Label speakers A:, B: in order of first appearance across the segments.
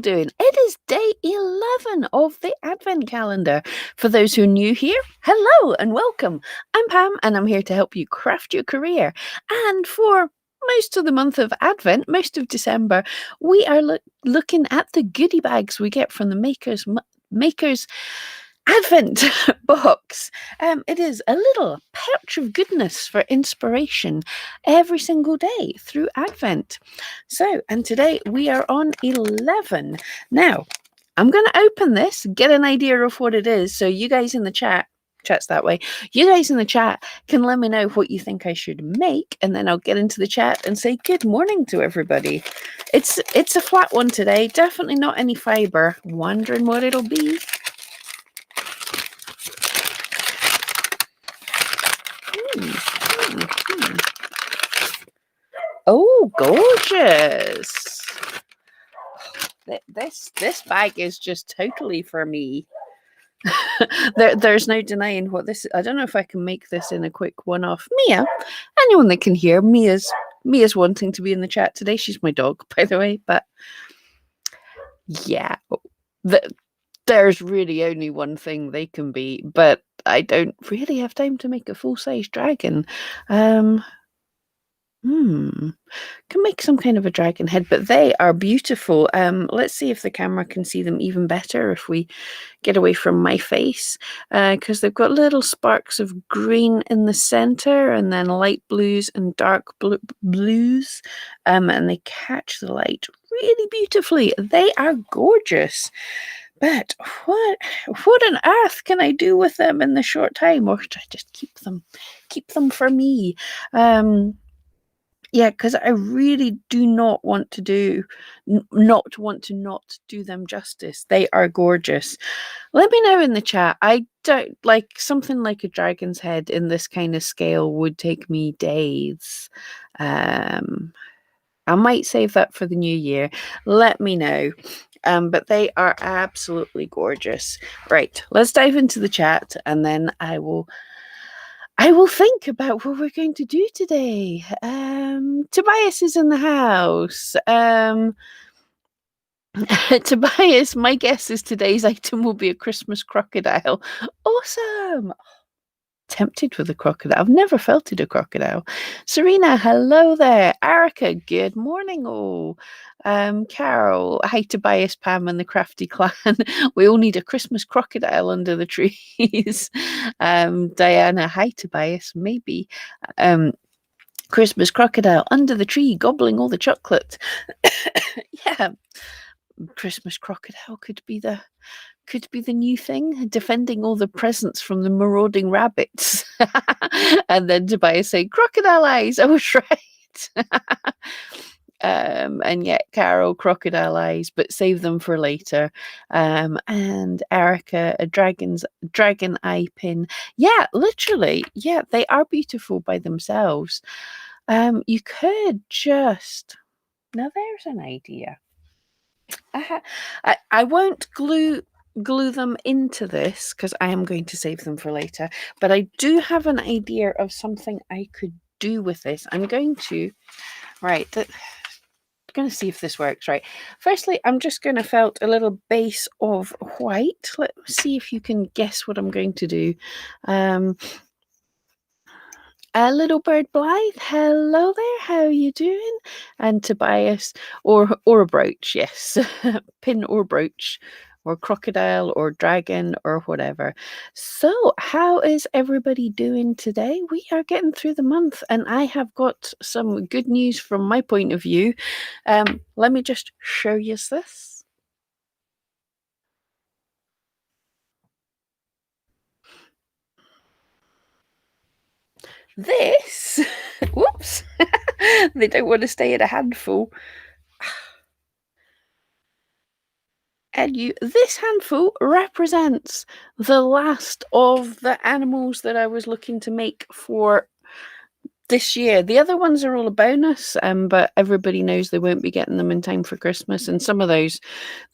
A: Doing? It is day 11 of the Advent calendar. For those who are new here, hello and welcome. I'm Pam and I'm here to help you craft your career. And for most of the month of Advent, most of December, we are looking at the goodie bags we get from the Makers Advent box. It is a little pouch of goodness for inspiration every single day through Advent. So, and today we are on 11. Now, I'm going to open this, get an idea of what it is. So, you guys in the chat's that way. You guys in the chat can let me know what you think I should make, and then I'll get into the chat and say good morning to everybody. It's a flat one today, definitely not any fiber. Wondering what it'll be. Oh, gorgeous. This bag is just totally for me. There's no denying what this is. I don't know if I can make this in a quick one-off. Mia, anyone that can hear, Mia's wanting to be in the chat today. She's my dog, by the way, but yeah. There's really only one thing they can be, but I don't really have time to make a full-size dragon. Can make some kind of a dragon head, but they are beautiful. Let's see if the camera can see them even better if we get away from my face, because they've got little sparks of green in the center and then light blues and dark blues, and they catch the light really beautifully. They are gorgeous. But what on earth can I do with them in the short time, or should I just keep them for me? Yeah, because I really do not want to not do them justice. They are gorgeous. Let me know in the chat. I don't like something like a dragon's head in this kind of scale would take me days. I might save that for the new year. Let me know. But they are absolutely gorgeous. Right, let's dive into the chat and then I will think about what we're going to do today. Tobias is in the house. Tobias, my guess is today's item will be a Christmas crocodile. Awesome. Tempted with a crocodile. I've never felted a crocodile. Serena, hello there. Erica, good morning. Carol, hi Tobias, Pam, and the Crafty Clan. We all need a Christmas crocodile under the trees. Diana, hi Tobias, maybe. Christmas crocodile under the tree, gobbling all the chocolate. Yeah, Christmas crocodile could be the new thing, defending all the presents from the marauding rabbits. And then Tobias saying, crocodile eyes. I was right. And yet Carol, crocodile eyes, but save them for later. And Erica, a dragon eye pin. Yeah, literally. Yeah, they are beautiful by themselves. You could just, now there's an idea. I won't glue them into this because I am going to save them for later, but I do have an idea of something I could do with this. I'm going to see if this works right. Firstly, I'm just going to felt a little base of white. Let's see if you can guess what I'm going to do. A little bird Blythe, hello there, how are you doing? And Tobias, or a brooch, yes, pin or brooch, or crocodile or dragon or whatever. So how is everybody doing today? We are getting through the month and I have got some good news from my point of view. Let me just show you this. This, whoops, they don't want to stay at a handful. And this handful represents the last of the animals that I was looking to make for this year. The other ones are all a bonus, but everybody knows they won't be getting them in time for Christmas. And some of those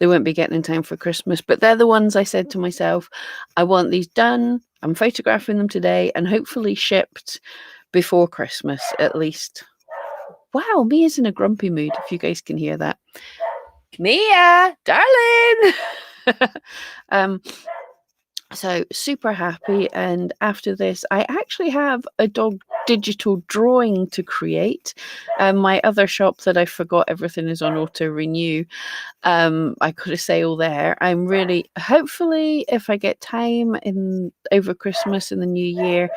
A: they won't be getting in time for Christmas. But they're the ones I said to myself, I want these done. I'm photographing them today and hopefully shipped before Christmas at least. Wow, Mia's in a grumpy mood, if you guys can hear that. Mia, darling. um, so super happy. And after this, I actually have a dog digital drawing to create. My other shop that I forgot everything is on auto renew. I could have sailed there. I'm really hopefully if I get time in over Christmas and the new year,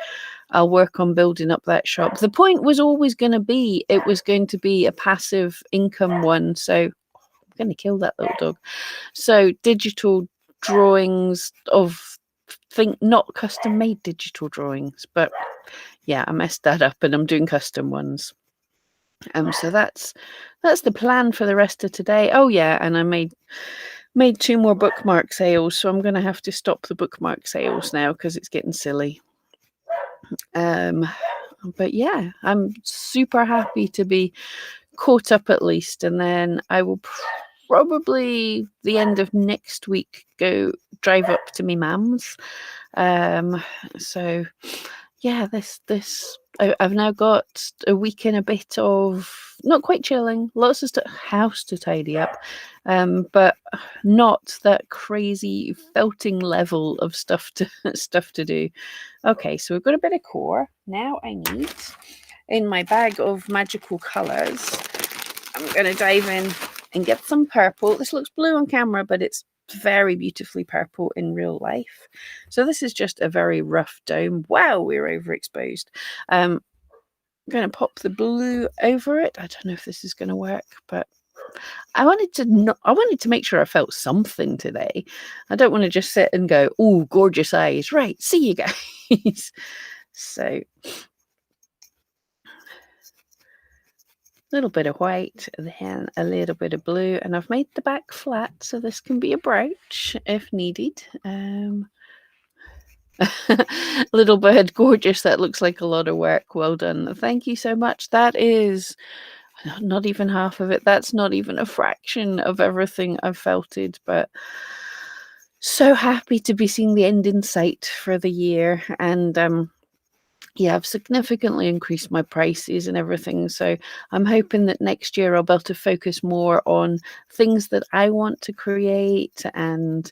A: I'll work on building up that shop. The point was always going to be it was going to be a passive income one. So I'm going to kill that little dog. So digital drawings of think not custom made digital drawings, but yeah, I messed that up and I'm doing custom ones. So that's the plan for the rest of today. Oh yeah, and I made 2 more bookmark sales, so I'm going to have to stop the bookmark sales now because it's getting silly. But yeah, I'm super happy to be caught up at least, and then I will probably the end of next week go drive up to me mum's. So yeah, I've now got a week and a bit of not quite chilling, lots of house to tidy up, but not that crazy felting level of stuff to do. Okay, so we've got a bit of core. Now I need in my bag of magical colours. I'm going to dive in and get some purple. This looks blue on camera, but it's very beautifully purple in real life. So this is just a very rough dome. Wow, we're overexposed. I'm going to pop the blue over it. I don't know if this is going to work, but I wanted to make sure I felt something today. I don't want to just sit and go, oh, gorgeous eyes. Right, see you guys. So little bit of white, then a little bit of blue, and I've made the back flat so this can be a brooch if needed. Little bird, gorgeous. That looks like a lot of work. Well done. Thank you so much. That is not even half of it. That's not even a fraction of everything I've felted, but so happy to be seeing the end in sight for the year. And yeah, I've significantly increased my prices and everything. So I'm hoping that next year I'll be able to focus more on things that I want to create and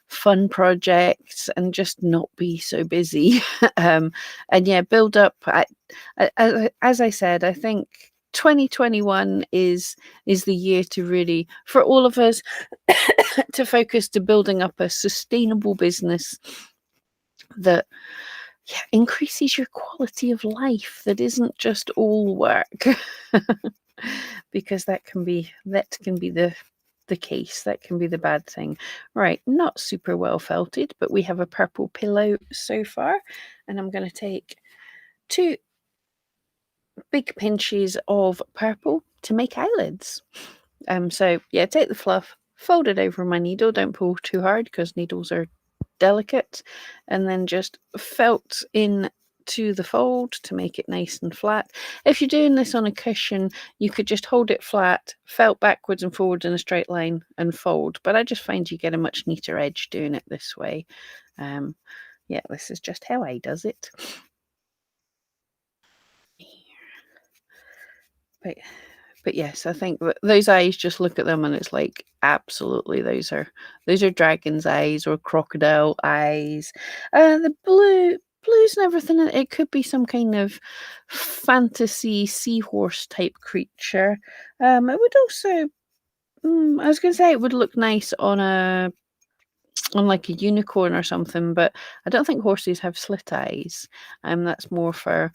A: fun projects and just not be so busy. And yeah, build up. As I said, I think 2021 is the year to really, for all of us, to focus to building up a sustainable business that increases your quality of life, that isn't just all work. Because that can be the case. That can be the bad thing. Right, not super well felted, but we have a purple pillow so far, and I'm going to take 2 big pinches of purple to make eyelids. So yeah, take the fluff, fold it over my needle. Don't pull too hard because needles are delicate, and then just felt in to the fold to make it nice and flat. If you're doing this on a cushion, you could just hold it flat, felt backwards and forwards in a straight line and fold, but I just find you get a much neater edge doing it this way. Yeah, this is just how I does it. But yes, I think those eyes, just look at them and it's like absolutely those are dragon's eyes or crocodile eyes. The blues and everything, it could be some kind of fantasy seahorse type creature. It would also I was going to say it would look nice on like a unicorn or something, but I don't think horses have slit eyes. That's more for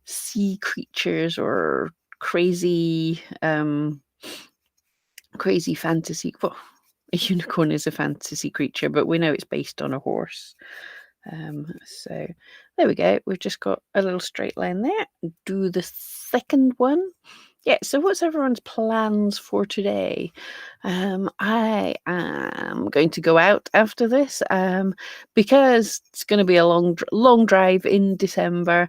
A: sea creatures or crazy fantasy. Well, a unicorn is a fantasy creature, but we know it's based on a horse. So there we go. We've just got a little straight line there. Do the second one. Yeah, so what's everyone's plans for today? I am going to go out after this because it's going to be a long drive in December.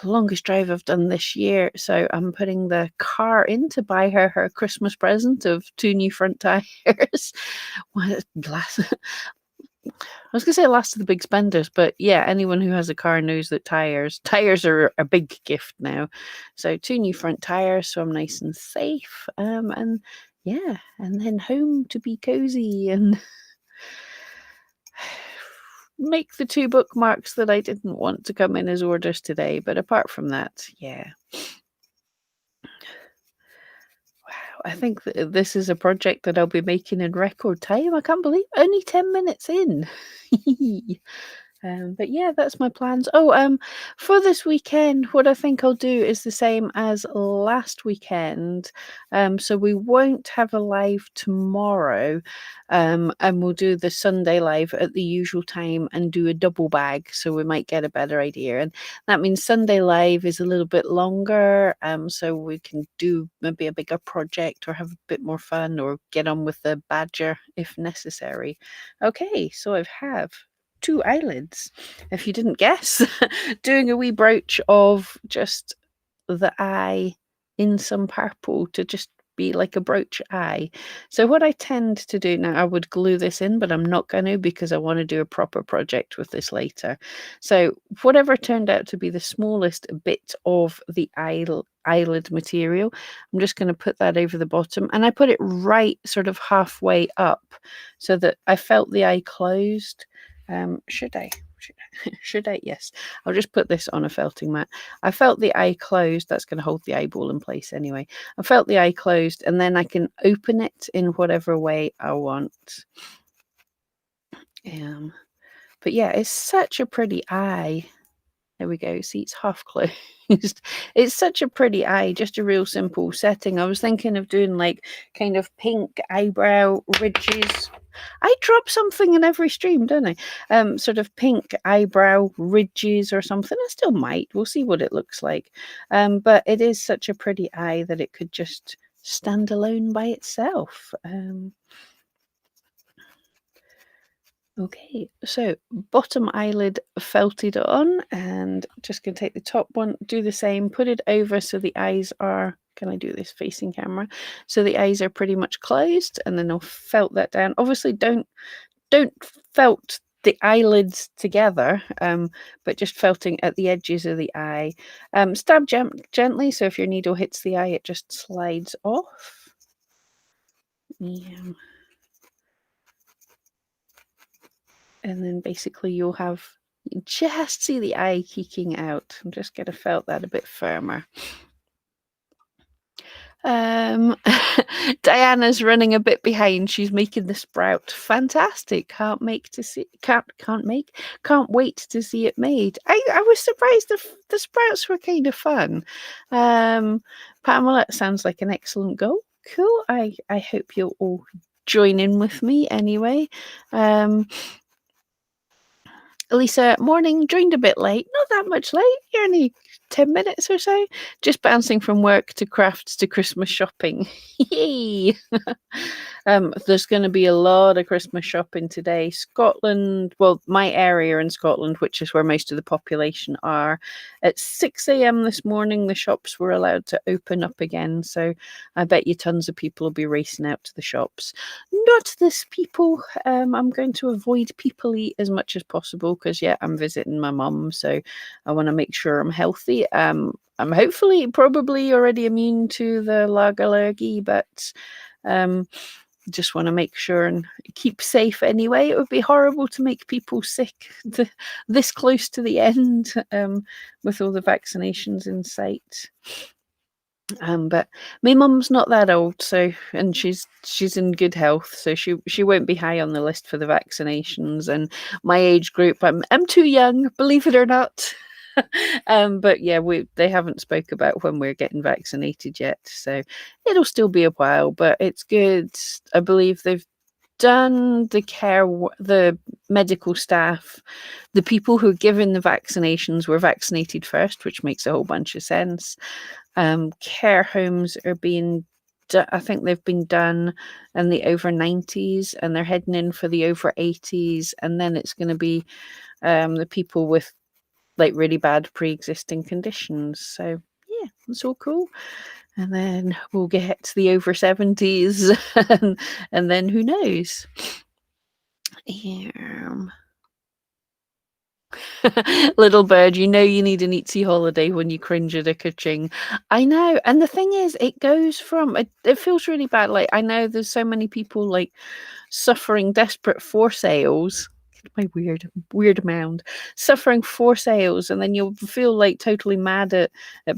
A: Longest drive I've done this year. So I'm putting the car in to buy her Christmas present of 2 new front tires. I was going to say last of the big spenders, but yeah, anyone who has a car knows that tires are a big gift now. So 2 new front tires, so I'm nice and safe. And yeah, and then home to be cozy and make the 2 bookmarks that I didn't want to come in as orders today, but apart from that, yeah. Wow, I think this is a project that I'll be making in record time. I can't believe only 10 minutes in. But yeah, that's my plans. Oh, for this weekend, what I think I'll do is the same as last weekend. So we won't have a live tomorrow, and we'll do the Sunday live at the usual time and do a double bag, so we might get a better idea. And that means Sunday live is a little bit longer, so we can do maybe a bigger project or have a bit more fun or get on with the badger if necessary. Okay, so I have 2 eyelids. If you didn't guess, doing a wee brooch of just the eye in some purple to just be like a brooch eye. So what I tend to do now, I would glue this in, but I'm not going to because I want to do a proper project with this later. So whatever turned out to be the smallest bit of the eyelid material, I'm just going to put that over the bottom, and I put it right sort of halfway up so that I felt the eye closed. Should I? Should I? Yes. I'll just put this on a felting mat. I felt the eye closed. That's going to hold the eyeball in place anyway. I felt the eye closed, and then I can open it in whatever way I want. But yeah, it's such a pretty eye. There we go. See, it's half closed. It's such a pretty eye, just a real simple setting. I was thinking of doing like kind of pink eyebrow ridges. I drop something in every stream, don't I? Sort of pink eyebrow ridges or something. I still might. We'll see what it looks like. But it is such a pretty eye that it could just stand alone by itself. Okay, so bottom eyelid felted on, and just going to take the top one, do the same, put it over so the eyes are, can I do this facing camera? So the eyes are pretty much closed, and then I'll felt that down. Obviously don't felt the eyelids together, but just felting at the edges of the eye. Stab gently, so if your needle hits the eye, it just slides off. Yeah. And then basically you'll have, you just see the eye peeking out. I'm just going to felt that a bit firmer. Diana's running a bit behind. She's making the sprout. Fantastic. Can't wait to see it made. I was surprised the sprouts were kind of fun. Pamela, sounds like an excellent goal. Cool. I hope you'll all join in with me anyway. Elisa, morning, joined a bit late. Not that much late. You're only 10 minutes or so. Just bouncing from work to crafts to Christmas shopping. Yay! There's going to be a lot of Christmas shopping today. Scotland, well, my area in Scotland, which is where most of the population are, at 6 a.m. this morning, the shops were allowed to open up again. So I bet you tons of people will be racing out to the shops. Not this people. I'm going to avoid people-y as much as possible because, yeah, I'm visiting my mum. So I want to make sure I'm healthy. I'm hopefully probably already immune to the lag allergy, but just want to make sure and keep safe anyway. It would be horrible to make people sick this close to the end with all the vaccinations in sight. But my mum's not that old, so, and she's in good health, so she won't be high on the list for the vaccinations. And my age group, I'm too young, believe it or not. But yeah, they haven't spoke about when we're getting vaccinated yet, so it'll still be a while. But it's good. I believe they've done the medical staff, the people who are given the vaccinations were vaccinated first, which makes a whole bunch of sense. Care homes are being I think they've been done in the over 90s, and they're heading in for the over 80s, and then it's going to be the people with like really bad pre-existing conditions. So yeah, it's all cool. And then we'll get to the over 70s and then who knows. Little bird, you know you need an Eatsy holiday when you cringe at a ka-ching. I know. And the thing is, it goes from it feels really bad. Like I know there's so many people like suffering desperate for sales. My weird mound. Suffering for sales, and then you'll feel like totally mad at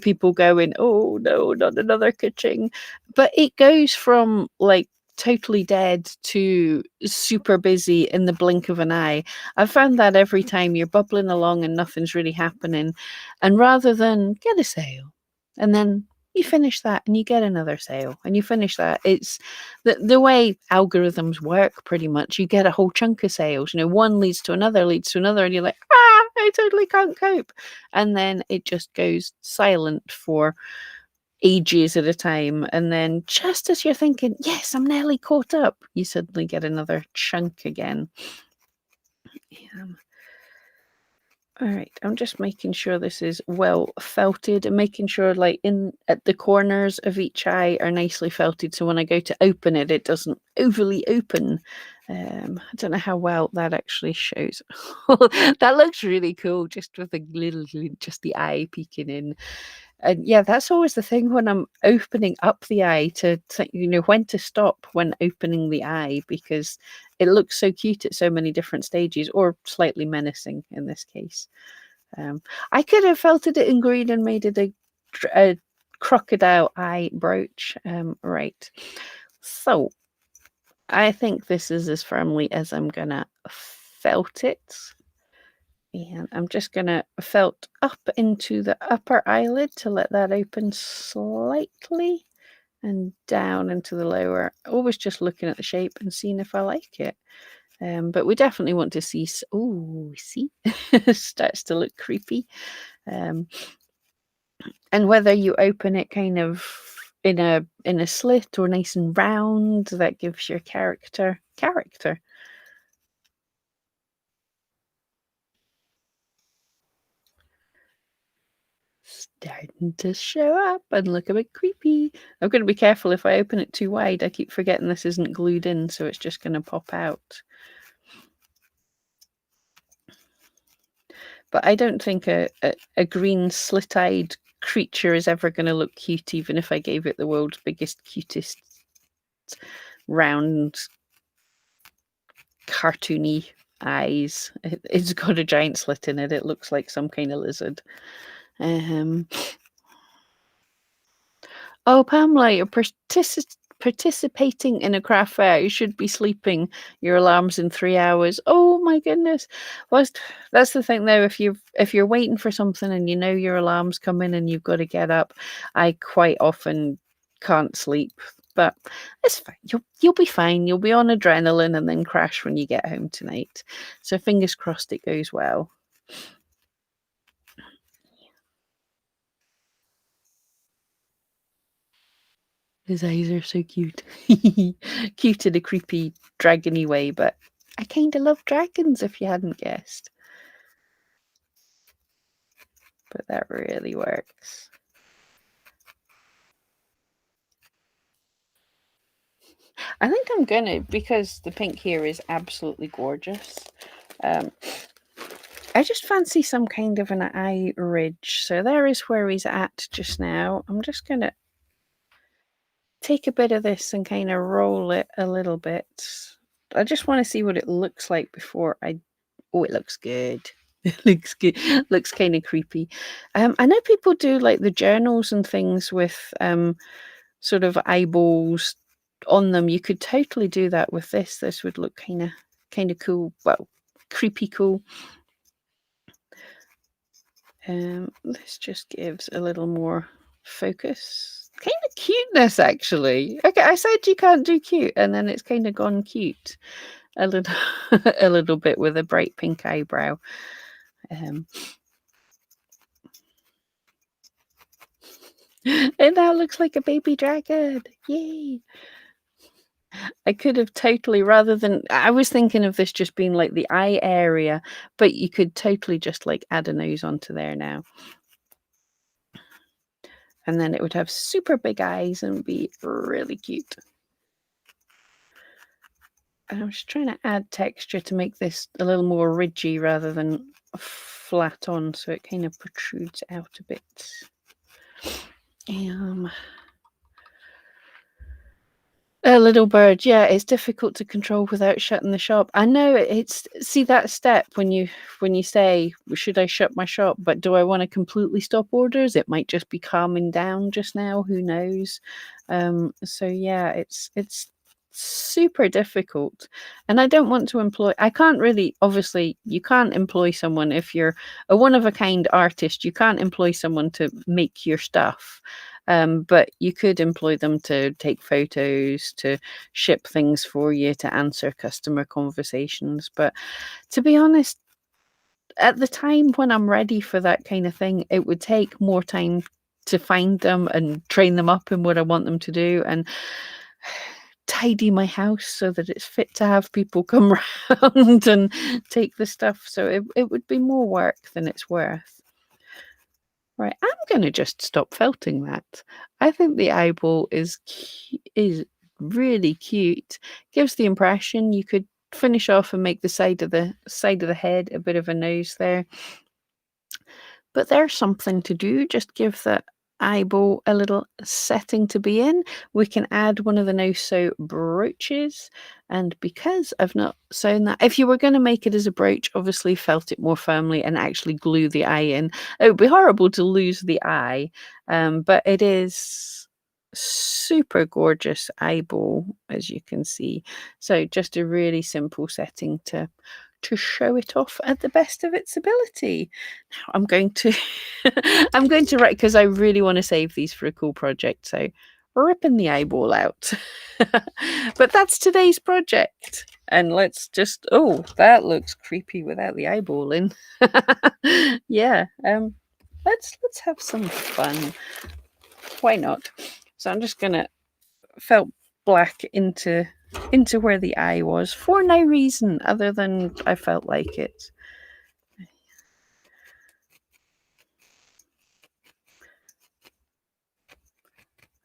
A: people going, oh no, not another ka-ching. But it goes from like totally dead to super busy in the blink of an eye. I've found that every time you're bubbling along and nothing's really happening. And rather than get a sale and then you finish that and you get another sale and you finish that, it's the way algorithms work pretty much. You get a whole chunk of sales, you know, one leads to another, and you're like, I totally can't cope. And then it just goes silent for ages at a time. And then just as you're thinking, yes, I'm nearly caught up, you suddenly get another chunk again. Yeah. All right, I'm just making sure this is well felted and making sure like in at the corners of each eye are nicely felted. So when I go to open it, it doesn't overly open. I don't know how well that actually shows. That looks really cool, just with a little, just the eye peeking in. And yeah, that's always the thing when I'm opening up the eye to you know, when to stop when opening the eye, because it looks so cute at so many different stages, or slightly menacing in this case. I could have felted it in green and made it a crocodile eye brooch. Right. So I think this is as firmly as I'm gonna felt it. And I'm just going to felt up into the upper eyelid to let that open slightly and down into the lower. Always just looking at the shape and seeing if I like it. But we definitely want to see. Oh, see, starts to look creepy. And whether you open it kind of in a slit or nice and round, that gives your character. Starting to show up and look a bit creepy. I'm going to be careful if I open it too wide. I keep forgetting this isn't glued in, so it's just going to pop out. But I don't think a green slit-eyed creature is ever going to look cute, even if I gave it the world's biggest, cutest, round, cartoony eyes. It's got a giant slit in it. It looks like some kind of lizard. Oh, Pamela, you're participating in a craft fair. You should be sleeping. Your alarm's in 3 hours. Oh my goodness. Well, that's the thing though. If you're waiting for something and you know your alarm's coming and you've got to get up, I quite often can't sleep. But it's fine. You'll be fine. You'll be on adrenaline and then crash when you get home tonight. So fingers crossed it goes well. His eyes are so cute. Cute in a creepy, dragony way, but I kind of love dragons, if you hadn't guessed. But that really works. I think I'm gonna, because the pink here is absolutely gorgeous. I just fancy some kind of an eye ridge. So there is where he's at just now. I'm just gonna take a bit of this and kind of roll it a little bit. I just want to see what it looks like before I. Oh, it looks good. It looks good. Looks kind of creepy. I know people do like the journals and things with sort of eyeballs on them. You could totally do that with this. This would look kind of cool. Well, creepy cool. This just gives a little more focus. Kind of cuteness, actually. Okay, I said you can't do cute, and then it's kind of gone cute a little, a little bit with a bright pink eyebrow. It now looks like a baby dragon. Yay! I could have totally, rather than, I was thinking of this just being like the eye area, but you could totally just like add a nose onto there now. And then it would have super big eyes and be really cute. And I'm just trying to add texture to make this a little more ridgy rather than flat on, so it kind of protrudes out a bit. A little bird, yeah, it's difficult to control without shutting the shop. I know it's see that step when you say, should I shut my shop, but do I want to completely stop orders? It might just be calming down just now, who knows? So yeah, it's super difficult. And I don't want to employ I can't really obviously you can't employ someone if you're a one of a kind artist, you can't employ someone to make your stuff. But you could employ them to take photos, to ship things for you, to answer customer conversations. But to be honest, at the time when I'm ready for that kind of thing, it would take more time to find them and train them up in what I want them to do and tidy my house so that it's fit to have people come round and take the stuff. So it would be more work than it's worth. Right, I'm going to just stop felting that. I think the eyeball is really cute. Gives the impression you could finish off and make the side of the head a bit of a nose there. But there's something to do. Just give the eyeball a little setting to be in. We can add one of the no-sew brooches. And because I've not sewn that, if you were going to make it as a brooch, obviously felt it more firmly and actually glue the eye in. It would be horrible to lose the eye, but it is super gorgeous eyeball, as you can see. So just a really simple setting to show it off at the best of its ability. Now I'm going to I'm going to write because I really want to save these for a cool project. So ripping the eyeball out. But that's today's project. And let's just that looks creepy without the eyeball in. Yeah. Let's have some fun. Why not? So I'm just gonna felt black into where the eye was for no reason other than I felt like it.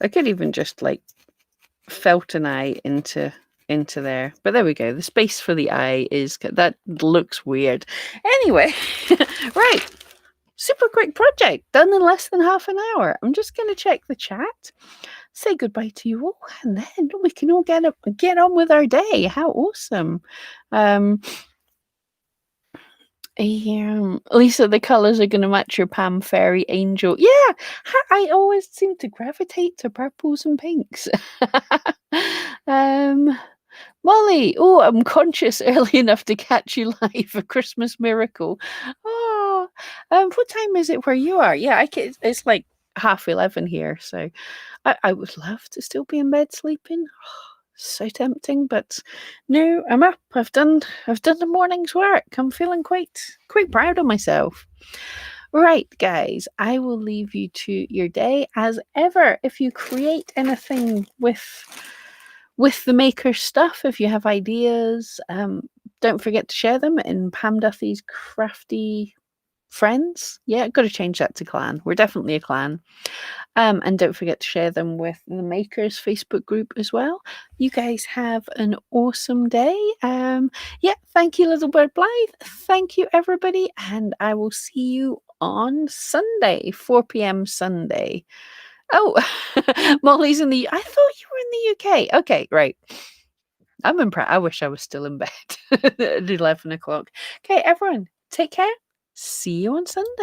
A: I could even just like felt an eye into there, but there we go. The space for the eye is that looks weird. Anyway, right. Super quick project done in less than half an hour. I'm just going to check the chat, say goodbye to you all, and then we can all get on with our day. How awesome. Lisa, the colours are going to match your Pam Fairy Angel. Yeah, I always seem to gravitate to purples and pinks. Molly, I'm conscious early enough to catch you live. A Christmas miracle. Oh, what time is it where you are? Yeah, it's like 11:30 here, so I would love to still be in bed sleeping. So tempting, but no, I'm up. I've done the morning's work. I'm feeling quite proud of myself. Right, guys, I will leave you to your day as ever. If you create anything with the maker stuff, if you have ideas, don't forget to share them in Pam Duthie's Crafty Friends. Yeah, got to change that to clan. We're definitely a clan. And don't forget to share them with the Makers Facebook group as well. You guys have an awesome day. Yeah, thank you, Little Bird Blythe. Thank you, everybody. And I will see you on Sunday, 4 p.m. Sunday. Oh, Molly's in the... I thought you were in the UK. Okay, right. I'm impressed. I wish I was still in bed at 11 o'clock. Okay, everyone, take care. See you on Sunday.